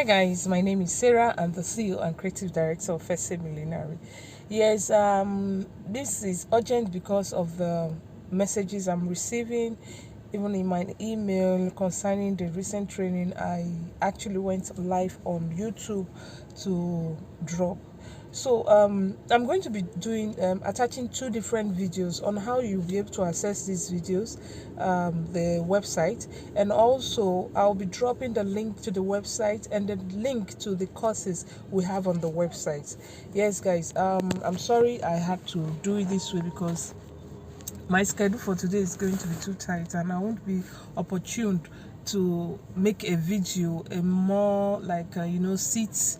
Hi guys, my name is Sarah. I'm the CEO and Creative Director of First Millenary. Yes, this is urgent because of the messages I'm receiving, even in my email concerning the recent training. I actually went live on YouTube to drop. So I'm going to be doing attaching two different videos on how you'll be able to access these videos, the website, and also I'll be dropping the link to the website and the link to the courses we have on the website. Yes guys, I'm sorry I had to do it this way because my schedule for today is going to be too tight and I won't be opportune to make a video, a more like seats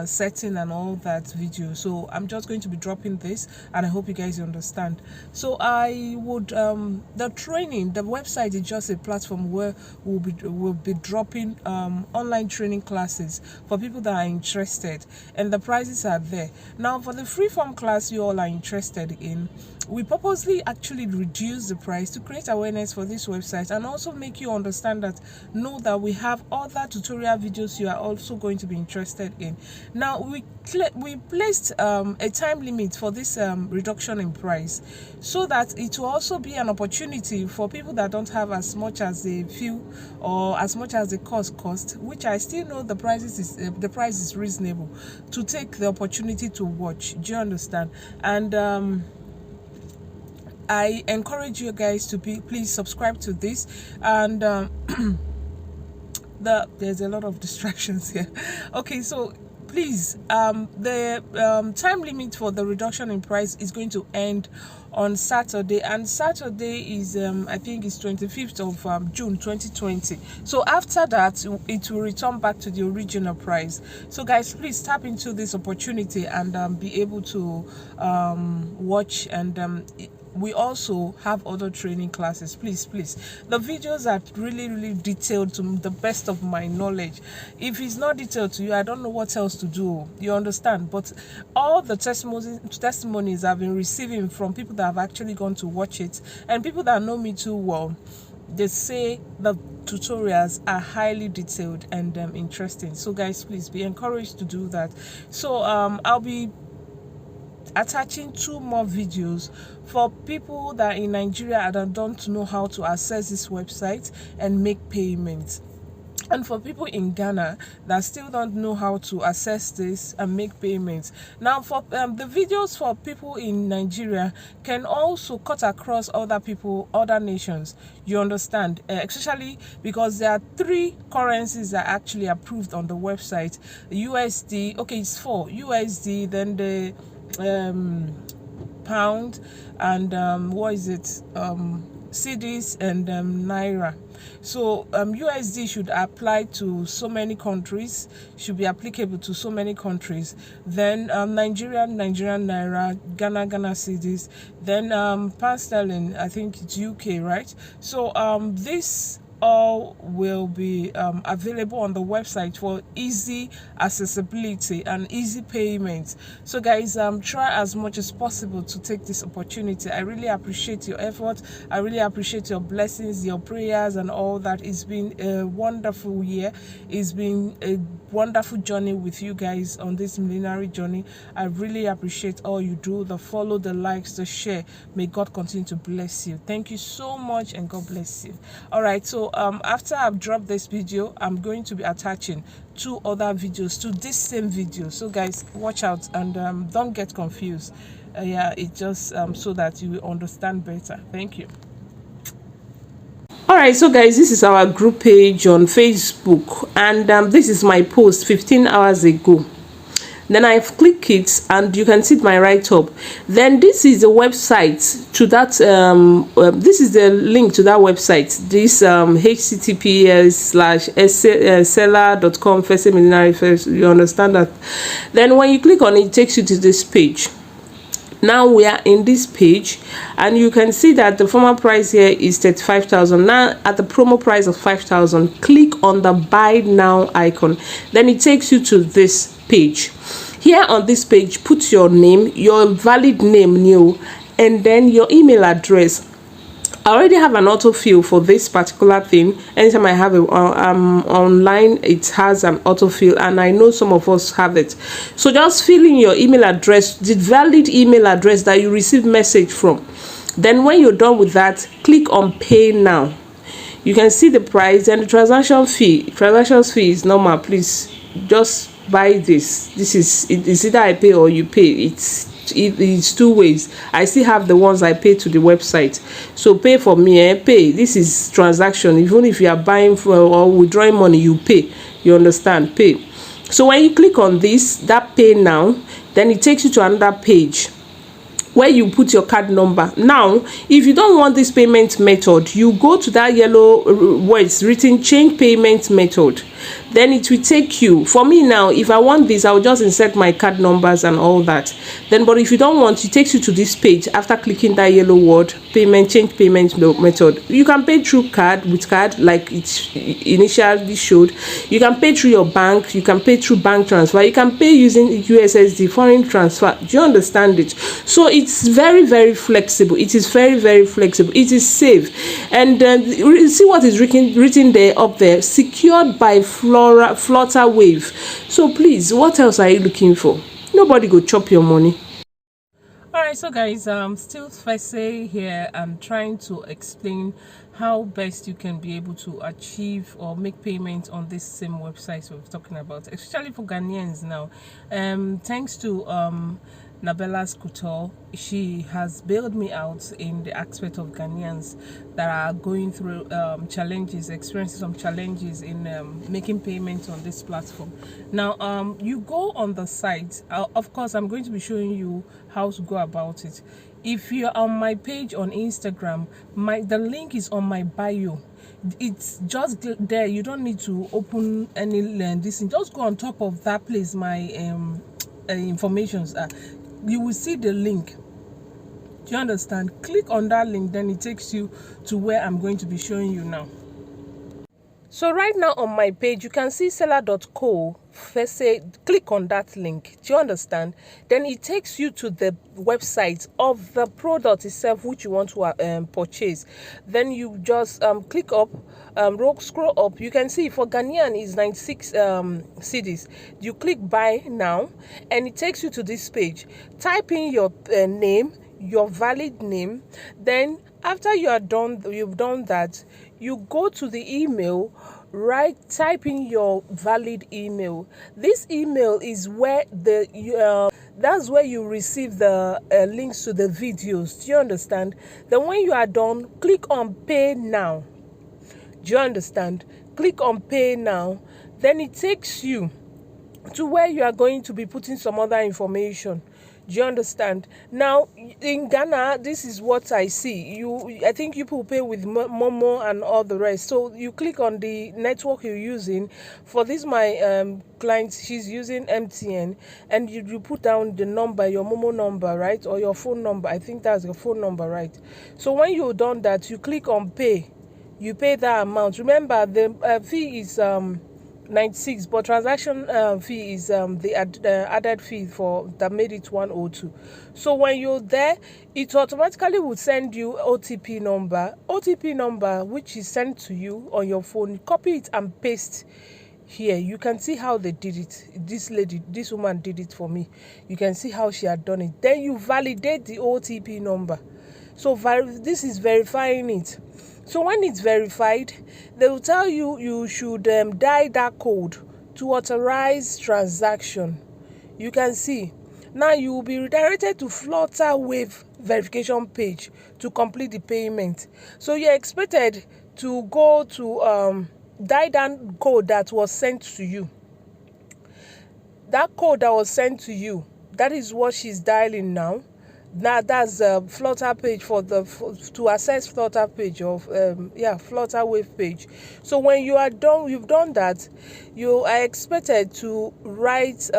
setting and all that video. So I'm just going to be dropping this and I hope you guys understand. So I would the training, the website is just a platform where we'll be dropping online training classes for people that are interested, and the prices are there. Now for the free form class you all are interested in, we purposely actually reduce the price to create awareness for this website and also make you understand that know that we have other tutorial videos you are also going to be interested in. Now we placed a time limit for this reduction in price so that it will also be an opportunity for people that don't have as much as they feel or as much as the cost, which I still know the price is reasonable, to take the opportunity to watch. Do you understand? And I encourage you guys to please subscribe to this, and there's a lot of distractions here. Okay, so please, the time limit for the reduction in price is going to end on Saturday, and Saturday is I think it's 25th of June 2020. So after that it will return back to the original price. So guys, please tap into this opportunity and be able to watch, and we also have other training classes. Please, the videos are really detailed to the best of my knowledge. If it's not detailed to you, I don't know what else to do, you understand? But all the testimonies I've been receiving from people that have actually gone to watch it, and people that know me too well, they say the tutorials are highly detailed and interesting. So guys, please be encouraged to do that. So I'll be attaching two more videos for people that are in Nigeria and don't know how to access this website and make payments, and for people in Ghana that still don't know how to access this and make payments. Now for the videos for people in Nigeria can also cut across other nations, you understand, especially because there are three currencies that are actually approved on the website. USD, okay, it's four: USD, then the pound, and what is it, cedis, and naira. So USD should apply to so many countries, should be applicable to so many countries. Then Nigerian naira, Ghana cedis, then pound sterling, I think it's UK, right? So this all will be available on the website for easy accessibility and easy payments. So guys, try as much as possible to take this opportunity. I really appreciate your effort. I really appreciate your blessings, your prayers, and all that. It's been a wonderful year. It's been a wonderful journey with you guys on this millenary journey. I really appreciate all you do, the follow, the likes, the share. May God continue to bless you. Thank you so much, and God bless you. All right, so after I've dropped this video, I'm going to be attaching two other videos to this same video. So guys, watch out and don't get confused. Yeah, it's just so that you will understand better. Thank you. All right, so guys, this is our group page on Facebook, and this is my post 15 hours ago. Then I've clicked it and you can see my right up. Then this is the website to that this is the link to that website, this https:/seller.com first millenary first, you understand that. Then when you click on it, it takes you to this page. Now we are in this page and you can see that the former price here is 35,000. Now at the promo price of 5,000, click on the buy now icon. Then it takes you to this page. Here on this page, put your name, your valid name new, and then your email address. I already have an autofill for this particular thing. Anytime I have it online, it has an autofill, and I know some of us have it. So just fill in your email address, the valid email address that you receive message from. Then when you're done with that, click on pay now. You can see the price and the transaction fee. Transaction fee is normal. Please just buy this. This is it's either I pay or you pay. It's two ways. I still have the ones I pay to the website. So pay for me, pay. This is transaction. Even if you are buying for or withdrawing money, you pay. You understand? Pay. So when you click on this, that pay now, then it takes you to another page where you put your card number. Now, if you don't want this payment method, you go to that yellow words written change payment method. Then it will take you, for me now, if I want this, I'll just insert my card numbers and all that. Then, but if you don't want, it takes you to this page after clicking that yellow word, payment, change payment method. You can pay through card, with card, like it initially showed. You can pay through your bank, you can pay through bank transfer, you can pay using USSD, foreign transfer. Do you understand it? So it's very, very flexible. It is very, very flexible. It is safe. And see what is written there up there, secured by Flutter Wave. So please, what else are you looking for? Nobody go chop your money. Alright, so guys, still Fese here. I'm trying to explain how best you can be able to achieve or make payments on this same website we're talking about, especially for Ghanaians now. Thanks to Nabella's Couture, she has bailed me out in the aspect of Ghanaians that are going through challenges, experiencing some challenges in making payments on this platform. Now, you go on the site. Of course, I'm going to be showing you how to go about it. If you're on my page on Instagram, the link is on my bio. It's just there. You don't need to open any this thing. Just go on top of that place. My informations are. You will see the link. Do you understand? Click on that link, then it takes you to where I'm going to be showing you now. So right now on my page, you can see seller.co. First, click on that link. Do you understand? Then it takes you to the website of the product itself which you want to purchase. Then you just click up, scroll up. You can see for Ghanaian is 96 cedis. You click buy now, and it takes you to this page. Type in your name, your valid name. Then after you've done that, you go to the email, type in your valid email. This email is where that's where you receive the links to the videos. Do you understand? Then when you are done, click on pay now. Do you understand? Click on pay now. Then it takes you to where you are going to be putting some other information. Do you understand? Now in Ghana, this is what I see. I think you people pay with Momo and all the rest. So you click on the network you're using. For this, my client, she's using MTN, and you put down the number, your Momo number, right, or your phone number. I think that's your phone number, right? So when you've done that, you click on pay. You pay that amount. Remember, the fee is 96, but transaction fee is the added fee for that made it 102. So when you're there, it automatically will send you OTP number which is sent to you on your phone. Copy it and paste here. You can see how they did it. This woman did it for me. You can see how she had done it. Then you validate the OTP number. So this is verifying it. So when it's verified, they will tell you you should dial that code to authorize transaction. You can see. Now you will be redirected to Flutter Wave verification page to complete the payment. So you're expected to go to dial that code that was sent to you. That code that was sent to you, that is what she's dialing now. That's a Flutter page to access Flutter page of Flutter Wave page. So when you are done, you've done that, you are expected to write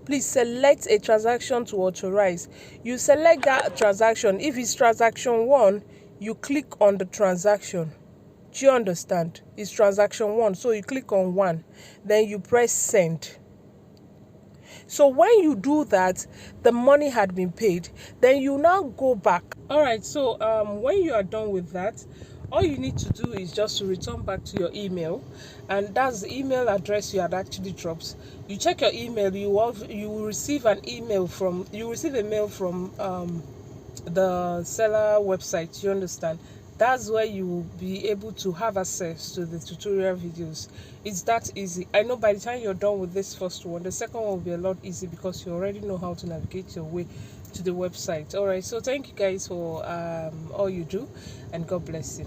please select a transaction to authorize. You select that transaction. If it's transaction 1, you click on the transaction. Do you understand? It's transaction 1, so you click on 1, then you press send. So when you do that, the money had been paid, then you now go back. All right, so when you are done with that, all you need to do is just to return back to your email, and that's the email address you had actually dropped. You check your email, you will receive an email from, you receive a mail from the seller website, you understand. That's where you will be able to have access to the tutorial videos. It's that easy. I know by the time you're done with this first one, the second one will be a lot easy because you already know how to navigate your way to the website. All right, so thank you guys for all you do, and God bless you.